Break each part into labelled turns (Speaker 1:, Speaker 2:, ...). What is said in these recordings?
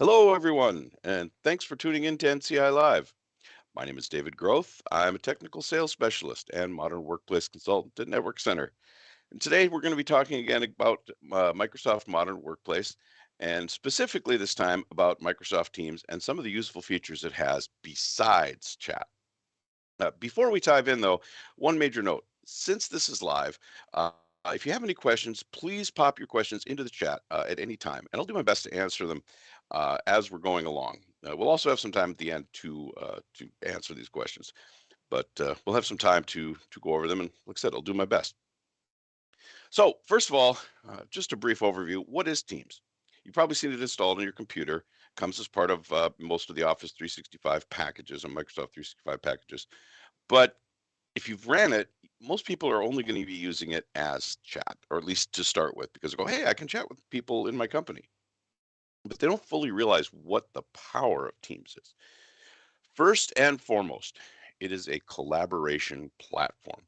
Speaker 1: Hello, everyone, and thanks for tuning in to NCI Live. My name is David Groth. I'm a technical sales specialist and modern workplace consultant at Network Center. And today we're going to be talking again about Microsoft Modern Workplace, and specifically this time about Microsoft Teams and some of the useful features it has besides chat. Before we dive in, though, one major note. Since this is live, uh, if you have any questions, please pop your questions into the chat at any time, and I'll do my best to answer them as we're going along. We'll also have some time at the end to answer these questions, but we'll have some time to go over them, and like I said, I'll do my best. So, first of all, just a brief overview. What is Teams? You've probably seen it installed on your computer. Comes as part of most of the Office 365 packages and Microsoft 365 packages. But if you've ran it, most people are only going to be using it as chat, or at least to start with, because they go, hey, I can chat with people in my company. But they don't fully realize what the power of Teams is. First and foremost, it is a collaboration platform.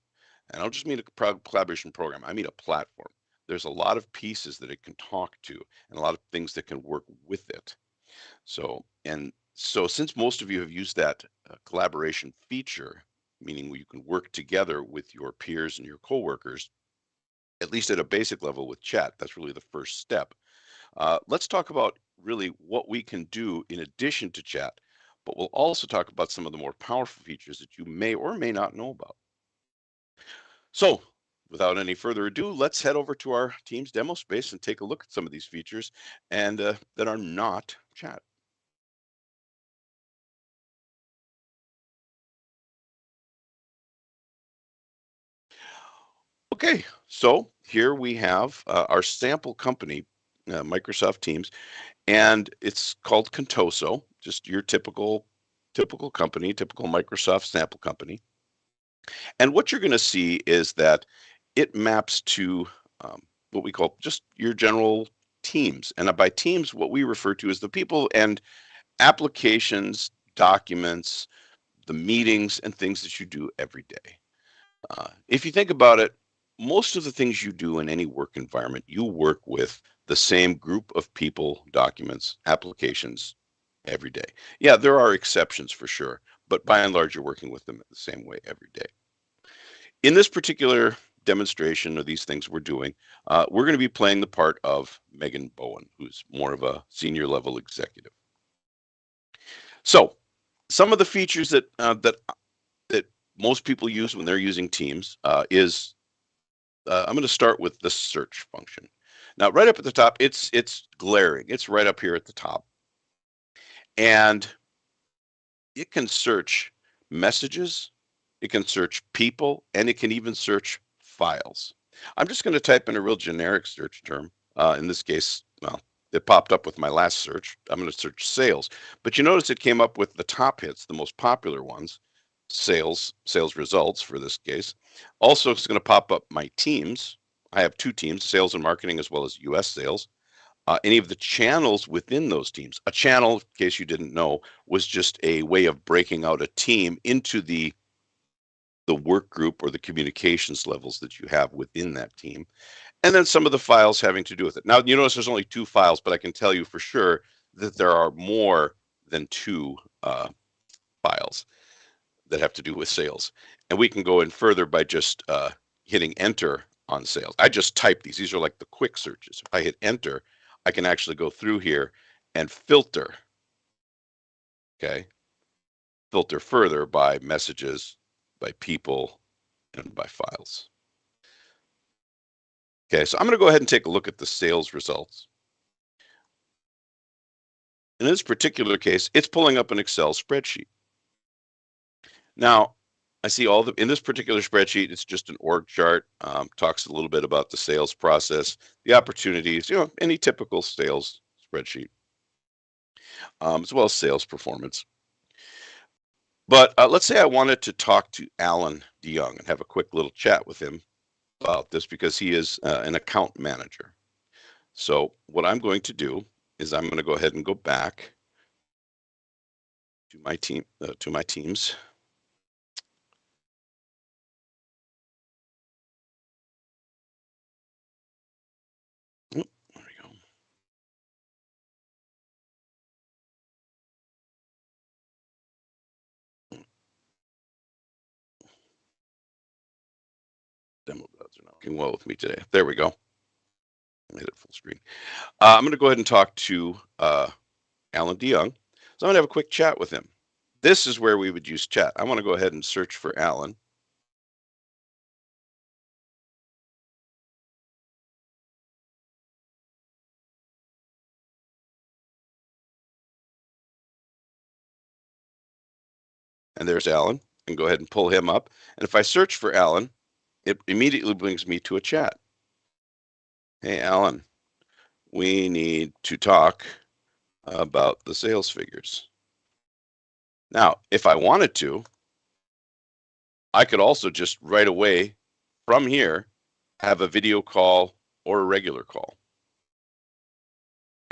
Speaker 1: And I don't just mean a collaboration program, I mean a platform. There's a lot of pieces that it can talk to and a lot of things that can work with it. So since most of you have used that collaboration feature, meaning where you can work together with your peers and your coworkers, at least at a basic level with chat, that's really the first step. Let's talk about really what we can do in addition to chat, but we'll also talk about some of the more powerful features that you may or may not know about. So, without any further ado, let's head over to our Teams demo space and take a look at some of these features and that are not chat. Okay, so here we have our sample company, Microsoft Teams, and it's called Contoso, just your typical company, typical Microsoft sample company. And what you're going to see is that it maps to what we call just your general teams. And by teams, what we refer to as the people and applications, documents, the meetings, and things that you do every day. If you think about it, most of the things you do in any work environment, you work with the same group of people, documents, applications every day. Yeah, there are exceptions for sure, but by and large, you're working with them the same way every day. In this particular demonstration of these things we're doing, we're going to be playing the part of Megan Bowen, who's more of a senior level executive. So, some of the features that most people use when they're using Teams is I'm going to start with the search function. Now, right up at the top, it's glaring. It's right up here at the top, and it can search messages, it can search people, and it can even search files. I'm just going to type in a real generic search term. In this case, well, it popped up with my last search. I'm going to search sales, but you notice it came up with the top hits, the most popular ones, sales results for this case. Also, it's going to pop up my teams. I have two teams, sales and marketing, as well as US sales. Any of the channels within those teams. A channel, in case you didn't know, was just a way of breaking out a team into the work group or the communications levels that you have within that team. And then some of the files having to do with it. Now, you notice there's only two files, but I can tell you for sure that there are more than two files that have to do with sales. And we can go in further by just hitting enter on sales. I just type these. These are like the quick searches. If I hit enter, I can actually go through here and filter, okay? Filter further by messages, by people, and by files. Okay, so I'm going to go ahead and take a look at the sales results. In this particular case, it's pulling up an Excel spreadsheet. Now, I see in this particular spreadsheet, it's just an org chart, talks a little bit about the sales process, the opportunities, any typical sales spreadsheet, as well as sales performance. But let's say I wanted to talk to Alan DeYoung and have a quick little chat with him about this because he is an account manager. So what I'm going to do is I'm going to go ahead and go back to my teams. Oh, there we go. Demo gods are not working well with me today. There we go. Made it full screen. I'm going to go ahead and talk to Alan DeYoung. So I'm going to have a quick chat with him. This is where we would use chat. I want to go ahead and search for Alan. And there's Alan. And go ahead and pull him up. And if I search for Alan, it immediately brings me to a chat. Hey, Alan, we need to talk about the sales figures. Now, if I wanted to, I could also just right away from here have a video call or a regular call.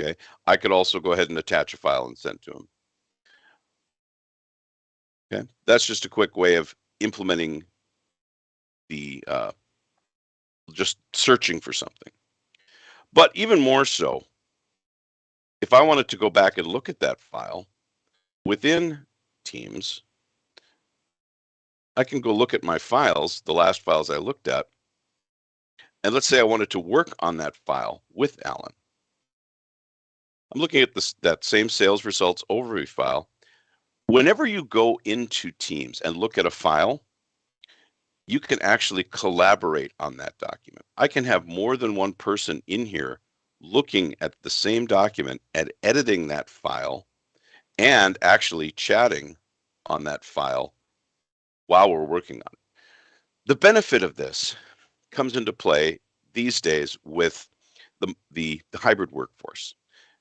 Speaker 1: Okay. I could also go ahead and attach a file and send to him. Okay. That's just a quick way of implementing the just searching for something. But even more so, if I wanted to go back and look at that file within Teams, I can go look at my files, the last files I looked at, and let's say I wanted to work on that file with Alan. I'm looking at that same sales results overview file. Whenever you go into Teams and look at a file, you can actually collaborate on that document. I can have more than one person in here looking at the same document and editing that file and actually chatting on that file while we're working on it. The benefit of this comes into play these days with the hybrid workforce.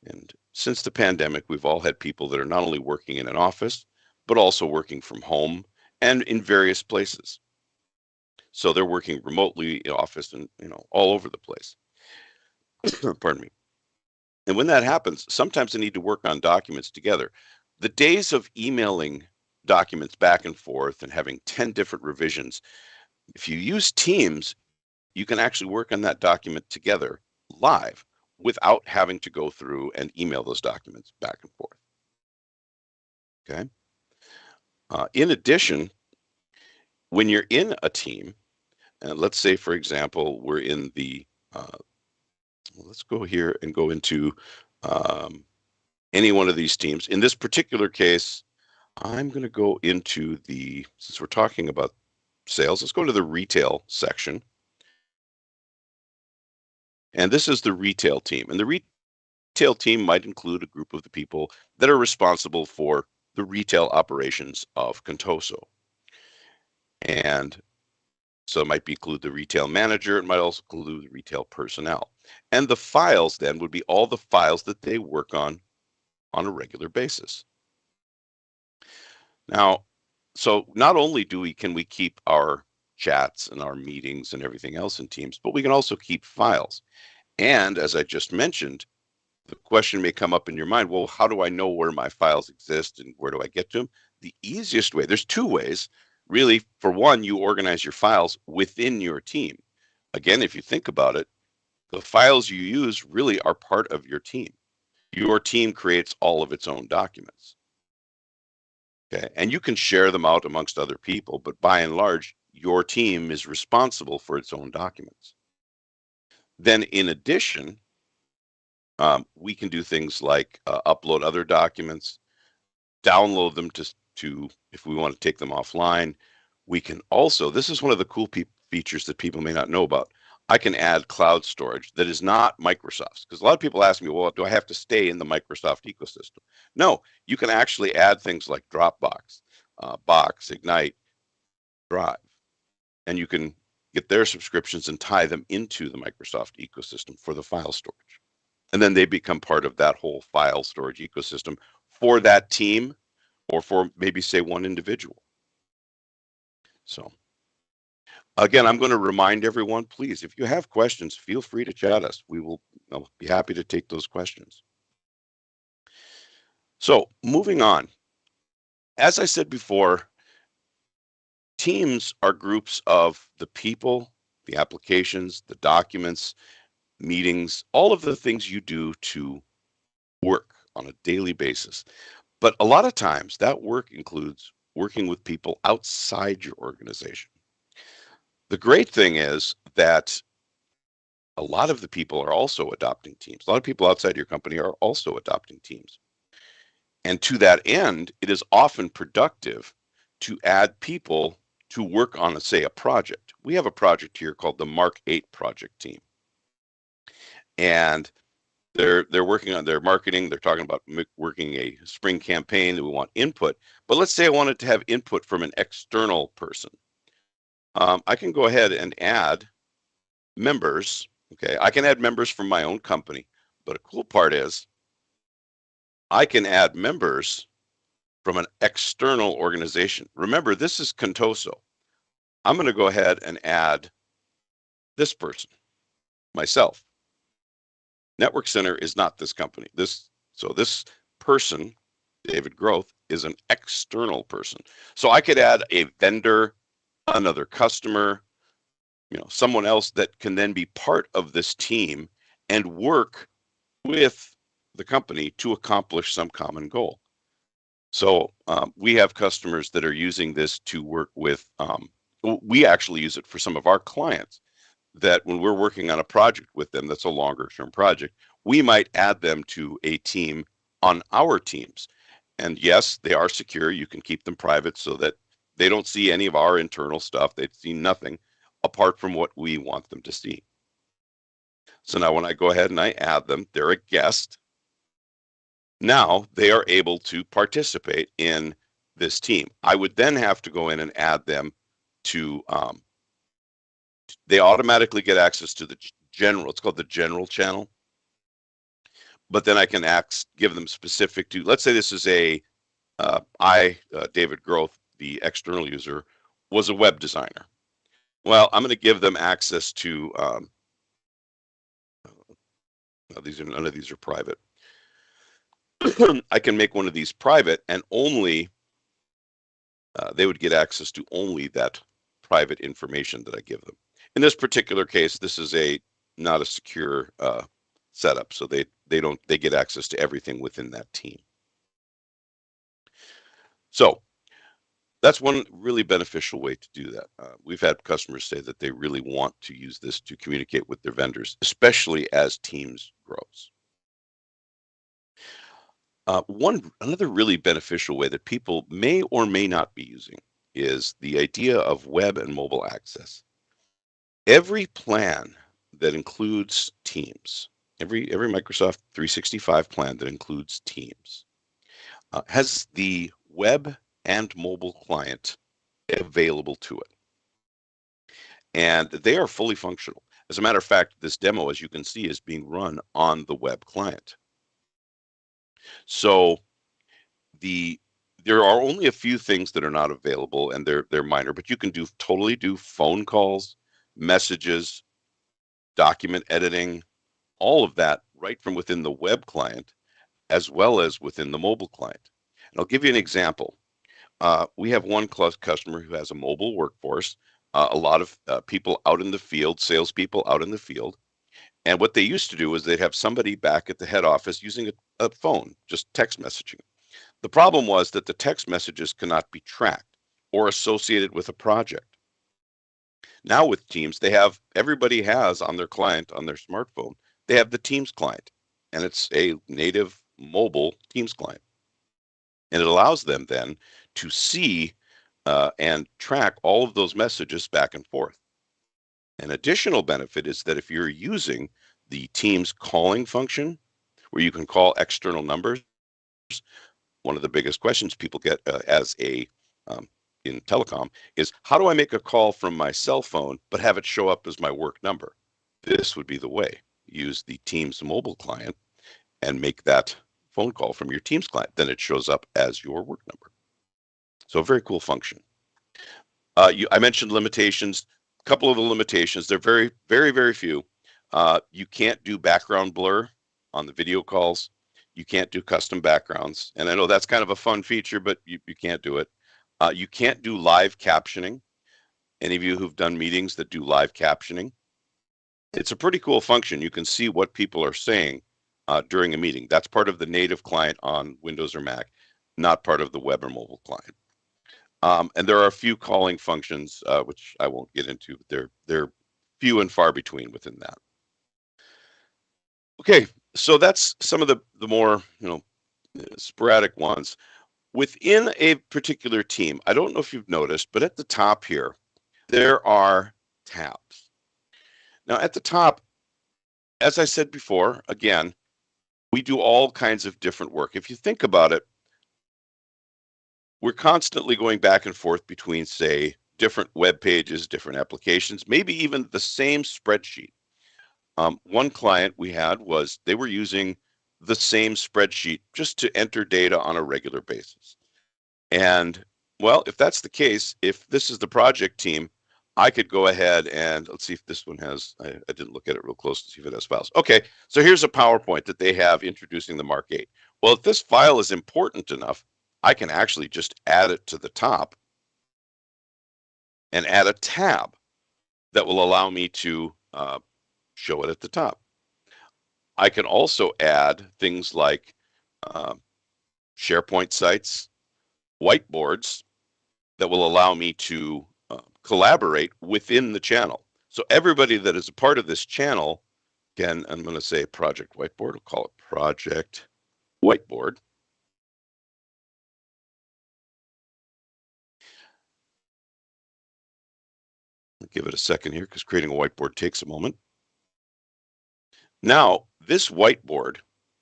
Speaker 1: And since the pandemic, we've all had people that are not only working in an office, but also working from home and in various places. So they're working remotely in office and all over the place. Pardon me. And when that happens, sometimes they need to work on documents together. The days of emailing documents back and forth and having 10 different revisions, if you use Teams, you can actually work on that document together live without having to go through and email those documents back and forth. Okay. In addition, when you're in a team, and let's say, for example, we're in the, let's go here and go into any one of these teams. In this particular case, I'm going to go into since we're talking about sales, let's go to the retail section. And this is the retail team. And the retail team might include a group of the people that are responsible for the retail operations of Contoso. And so it might include the retail manager. It might also include the retail personnel. And the files then would be all the files that they work on a regular basis. Now, so not only can we keep our chats and our meetings and everything else in Teams, but we can also keep files. And as I just mentioned, the question may come up in your mind, well, how do I know where my files exist and where do I get to them? The easiest way, there's two ways. Really, for one, you organize your files within your team. Again, if you think about it, the files you use really are part of your team. Your team creates all of its own documents. Okay, and you can share them out amongst other people, but by and large, your team is responsible for its own documents. Then in addition, we can do things like upload other documents, download them to if we want to take them offline. We can also, this is one of the cool features that people may not know about. I can add cloud storage that is not Microsoft's, because a lot of people ask me, well, do I have to stay in the Microsoft ecosystem? No, you can actually add things like Dropbox, Box, Ignite, Drive, and you can get their subscriptions and tie them into the Microsoft ecosystem for the file storage. And then they become part of that whole file storage ecosystem for that team or for maybe, say, one individual. So again, I'm going to remind everyone, please, if you have questions, feel free to chat us. I'll be happy to take those questions. So moving on, as I said before, teams are groups of the people, the applications, the documents, meetings, all of the things you do to work on a daily basis. But a lot of times that work includes working with people outside your organization. The great thing is that a lot of the people are also adopting Teams. A lot of people outside your company are also adopting Teams. And to that end, it is often productive to add people to work on, say, a project. We have a project here called the Mark 8 project team. And they're working on their marketing. They're talking about working a spring campaign that we want input. But let's say I wanted to have input from an external person. I can go ahead and add members. Okay, I can add members from my own company. But a cool part is I can add members from an external organization. Remember, this is Contoso. I'm going to go ahead and add this person, myself. Network Center is not this company. This person, David Groth, is an external person. So I could add a vendor, another customer, someone else that can then be part of this team and work with the company to accomplish some common goal. So we have customers that are using this to work with, we actually use it for some of our clients, that when we're working on a project with them that's a longer term project, we might add them to a team on our teams. And yes, they are secure. You can keep them private so that they don't see any of our internal stuff. They see nothing apart from what we want them to see. So now when I go ahead and I add them, they're a guest. Now they are able to participate in this team. I would then have to go in and add them to, they automatically get access to the general, it's called the general channel. But then I can give them specific to, let's say this is David Groth, the external user, was a web designer. Well, I'm going to give them access to, none of these are private. I can make one of these private and only, they would get access to only that private information that I give them. In this particular case, this is not a secure setup, so they get access to everything within that team. So that's one really beneficial way to do that. We've had customers say that they really want to use this to communicate with their vendors, especially as Teams grows. Another really beneficial way that people may or may not be using is the idea of web and mobile access. Every plan that includes Teams, every Microsoft 365 plan that includes Teams, has the web and mobile client available to it. And they are fully functional. As a matter of fact, this demo, as you can see, is being run on the web client. So there are only a few things that are not available, and they're minor, but you can totally do phone calls, messages, document editing, all of that right from within the web client, as well as within the mobile client. And I'll give you an example. We have one customer who has a mobile workforce, a lot of people out in the field, salespeople out in the field. And what they used to do is they'd have somebody back at the head office using a phone, just text messaging. The problem was that the text messages cannot be tracked or associated with a project. Now with Teams, everybody has on their client, on their smartphone, they have the Teams client, and it's a native mobile Teams client. And it allows them then to see and track all of those messages back and forth. An additional benefit is that if you're using the Teams calling function, where you can call external numbers, one of the biggest questions people get in telecom is, how do I make a call from my cell phone but have it show up as my work number? This would be the way. Use the Teams mobile client and make that phone call from your Teams client. Then it shows up as your work number. So a very cool function. I mentioned limitations. A couple of the limitations, they're very, very, very few. You can't do background blur on the video calls. You can't do custom backgrounds. And I know that's kind of a fun feature, but you can't do it. You can't do live captioning. Any of you who've done meetings that do live captioning, it's a pretty cool function. You can see what people are saying during a meeting. That's part of the native client on Windows or Mac, not part of the web or mobile client. And there are a few calling functions, which I won't get into, but they're few and far between within that. Okay, so that's some of the more sporadic ones within a particular team. I don't know if you've noticed, but at the top here there are tabs. Now at the top, as I said before, again, we do all kinds of different work. If you think about it, we're constantly going back and forth between, say, different web pages, different applications, maybe even the same spreadsheet. One client we had was they were using the same spreadsheet just to enter data on a regular basis. And well, if that's the case, if this is the project team, I could go ahead and let's see if this one has, I didn't look at it real close to see if it has files. Okay, so here's a PowerPoint that they have introducing the Mark 8. Well, if this file is important enough, I can actually just add it to the top and add a tab that will allow me to show it at the top. I can also add things like uh, SharePoint sites, whiteboards that will allow me to collaborate within the channel. So everybody that is a part of this channel can, I'm going to say project whiteboard, we'll call it project whiteboard. I'll give it a second here because creating a whiteboard takes a moment. Now, this whiteboard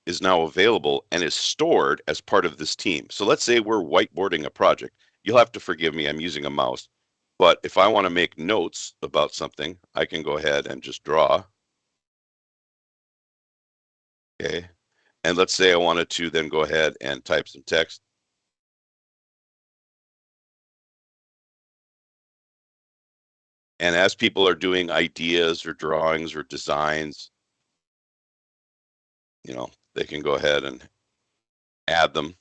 Speaker 1: is now available and is stored as part of this team. So let's say we're whiteboarding a project. You'll have to forgive me, I'm using a mouse. But if I want to make notes about something, I can go ahead and just draw. Okay. And let's say I wanted to then go ahead and type some text. And as people are doing ideas or drawings or designs, they can go ahead and add them.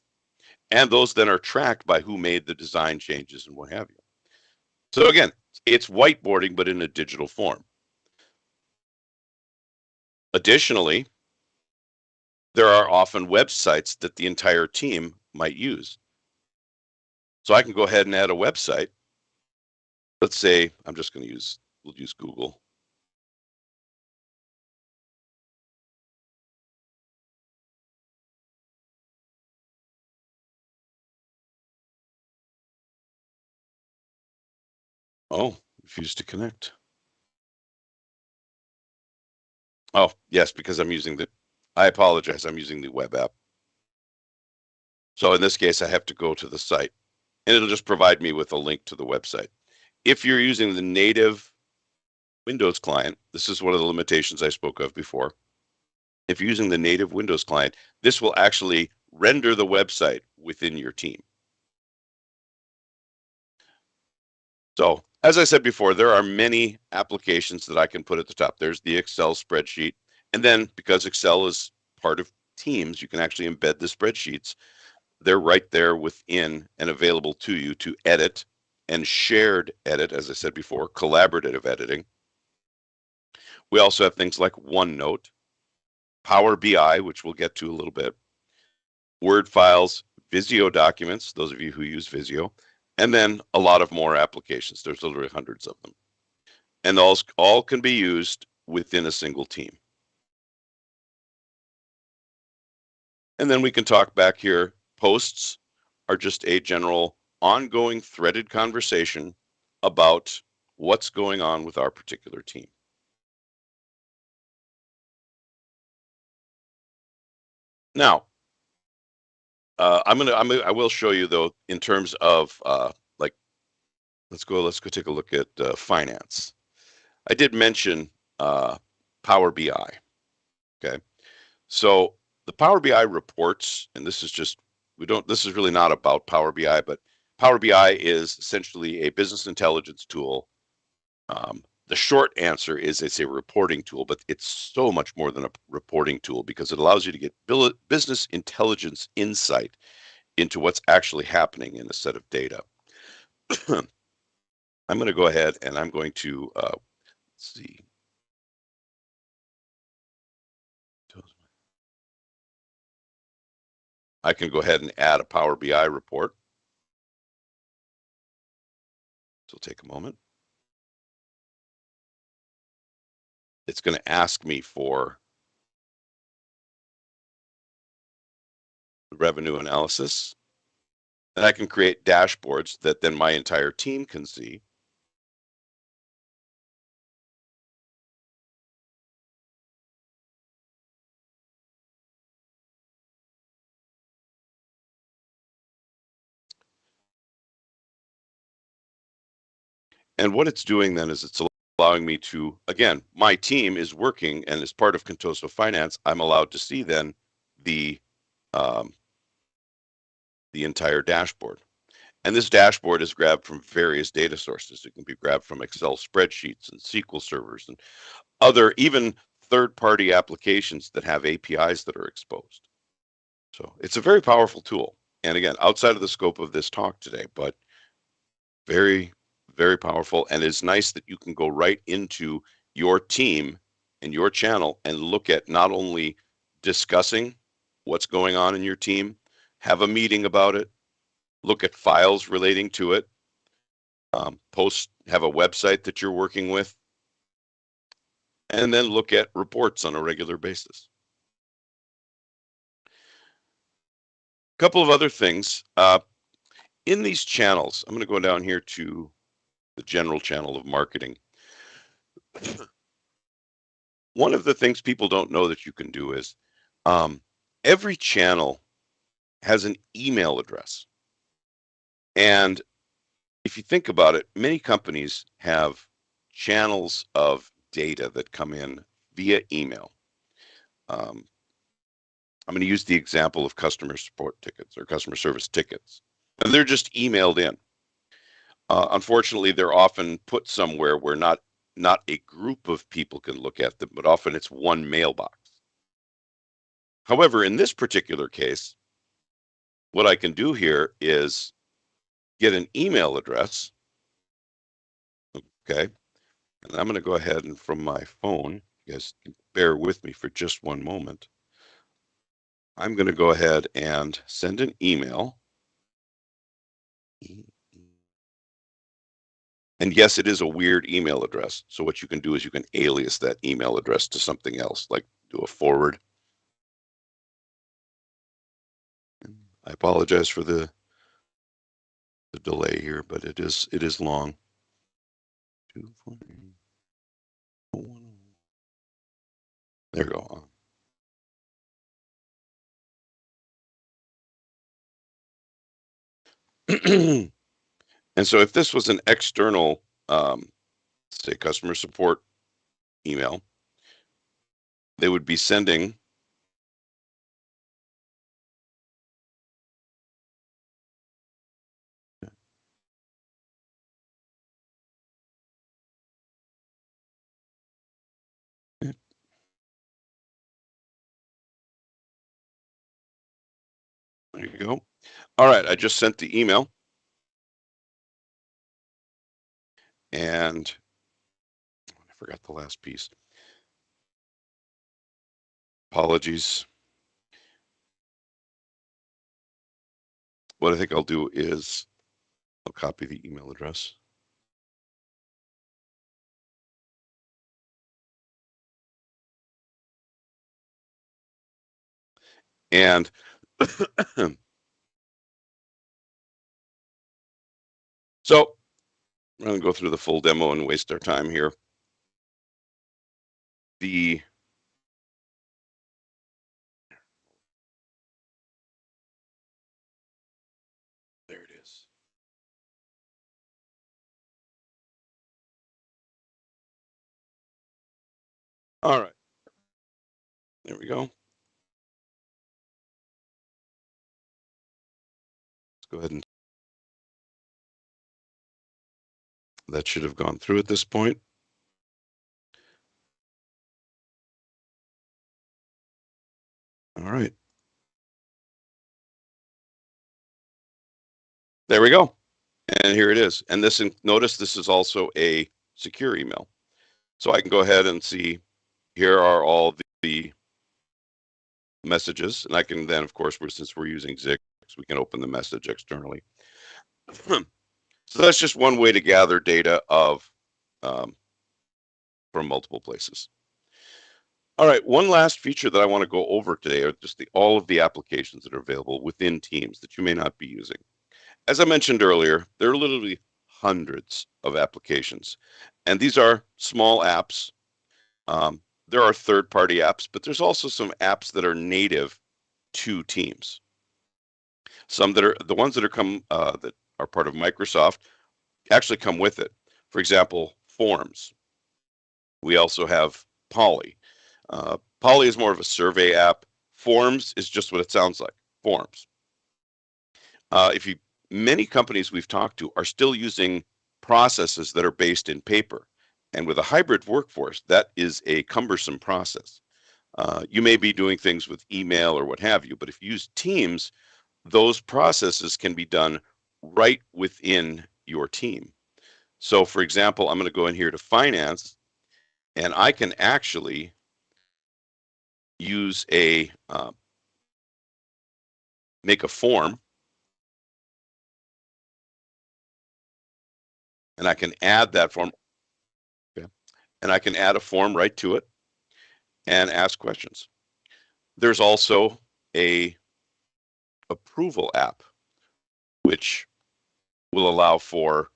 Speaker 1: And those then are tracked by who made the design changes and what have you. So again, it's whiteboarding, but in a digital form. Additionally, there are often websites that the entire team might use. So I can go ahead and add a website. Let's say I'm just going to we'll use Google. Oh, refused to connect. Oh, yes, because I apologize, I'm using the web app. So in this case, I have to go to the site and it'll just provide me with a link to the website. If you're using the native Windows client, this is one of the limitations I spoke of before. If you're using the native Windows client, this will actually render the website within your team. So as I said before, there are many applications that I can put at the top. There's the Excel spreadsheet. And then because Excel is part of Teams, you can actually embed the spreadsheets. They're right there within and available to you to edit and shared edit, as I said before, collaborative editing. We also have things like OneNote, Power BI, which we'll get to a little bit, Word files, Visio documents, those of you who use Visio, and then a lot of more applications. There's literally hundreds of them. And those all can be used within a single team. And then we can talk back here. Posts are just a general ongoing threaded conversation about what's going on with our particular team. Now, I will show you though, in terms of like, let's go take a look at finance. I did mention Power BI. Okay. So the Power BI reports, and this is really not about Power BI, but Power BI is essentially a business intelligence tool. The short answer is it's a reporting tool, but it's so much more than a reporting tool because it allows you to get business intelligence insight into what's actually happening in a set of data. I'm going to go ahead and I'm going to let's see. I can go ahead and add a Power BI report. So take a moment. It's going to ask me for the revenue analysis. And I can create dashboards that then my entire team can see. And what it's doing then is it's allowing me to, again, my team is working, and as part of Contoso Finance, I'm allowed to see then the entire dashboard. And this dashboard is grabbed from various data sources. It can be grabbed from Excel spreadsheets and SQL servers and other, even third-party applications that have APIs that are exposed. So it's a very powerful tool. And again, outside of the scope of this talk today, but very, very powerful. And it's nice that you can go right into your team and your channel and look at not only discussing what's going on in your team, have a meeting about it, look at files relating to it, have a website that you're working with, and then look at reports on a regular basis. A couple of other things. In these channels, I'm going to go down here to the general channel of marketing. One of the things people don't know that you can do is every channel has an email address. And if you think about it, many companies have channels of data that come in via email. I'm going to use the example of customer support tickets or customer service tickets. And they're just emailed in. Unfortunately, they're often put somewhere where not a group of people can look at them, but often it's one mailbox. However, in this particular case, what I can do here is get an email address. Okay. And I'm going to go ahead and from my phone, you guys bear with me for just one moment. I'm going to go ahead and send an email. And yes, it is a weird email address. So what you can do is you can alias that email address to something else, like do a forward. I apologize for the delay here, but it is long. 2, 4, 1. There we go. And so if this was an external, say, customer support email, they would be sending there you go. All right, I just sent the email. And I forgot the last piece. Apologies. What I think I'll do is I'll copy the email address. And so I'm going to go through the full demo and waste our time here. There it is. All right. There we go. Let's go ahead and that should have gone through at this point. All right. There we go. And here it is. And this, notice this is also a secure email. So I can go ahead and see here are all the messages. And I can then, of course, since we're using Zix, we can open the message externally. So that's just one way to gather data of from multiple places. All right, one last feature that I want to go over today are just all of the applications that are available within Teams that you may not be using. As I mentioned earlier, there are literally hundreds of applications, and these are small apps. There are third-party apps, but there's also some apps that are native to Teams. Some that are the ones that that are part of Microsoft actually come with it. For example, Forms. We also have Poly. Poly is more of a survey app. Forms is just what it sounds like, Forms. If you Many companies we've talked to are still using processes that are based in paper, and with a hybrid workforce, that is a cumbersome process. You may be doing things with email or what have you, but if you use Teams, those processes can be done right within your team. So, for example, I'm going to go in here to finance, and I can actually use make a form, and I can add that form. Okay, and I can add a form right to it and ask questions. There's also a approval app, which will allow for,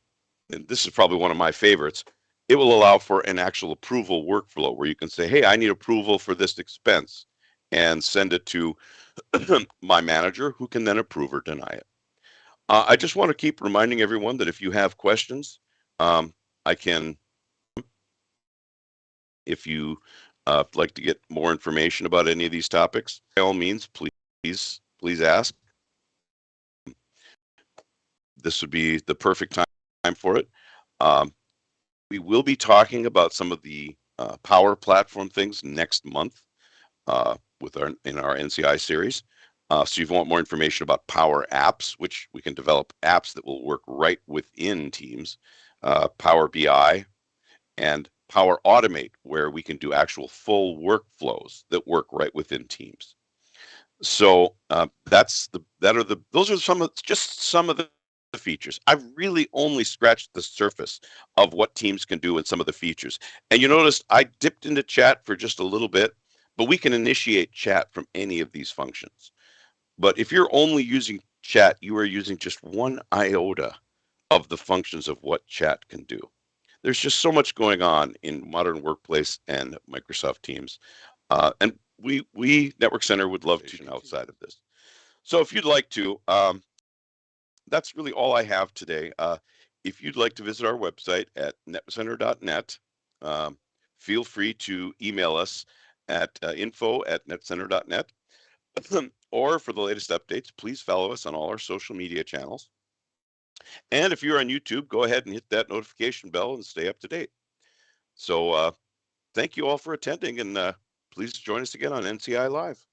Speaker 1: and this is probably one of my favorites, it will allow for an actual approval workflow where you can say, hey, I need approval for this expense, and send it to my manager, who can then approve or deny it. I just want to keep reminding everyone that if you have questions, I can, if you like to get more information about any of these topics, by all means, please ask. This would be the perfect time for it. Um, we will be talking about some of the Power Platform things next month with in our NCI series. So if you want more information about Power Apps, which we can develop apps that will work right within Teams, Power BI, and Power Automate, where we can do actual full workflows that work right within Teams. So those are some of the features. I've really only scratched the surface of what Teams can do and some of the features. And you noticed I dipped into chat for just a little bit, but we can initiate chat from any of these functions. But if you're only using chat, you are using just one iota of the functions of what chat can do. There's just so much going on in modern workplace and Microsoft Teams. And we Network Center would love to outside of this. So if you'd like to, that's really all I have today. If you'd like to visit our website at netcenter.net, feel free to email us at info@netcenter.net. Or for the latest updates, please follow us on all our social media channels. And if you're on YouTube, go ahead and hit that notification bell and stay up to date. So thank you all for attending, and please join us again on NCI Live.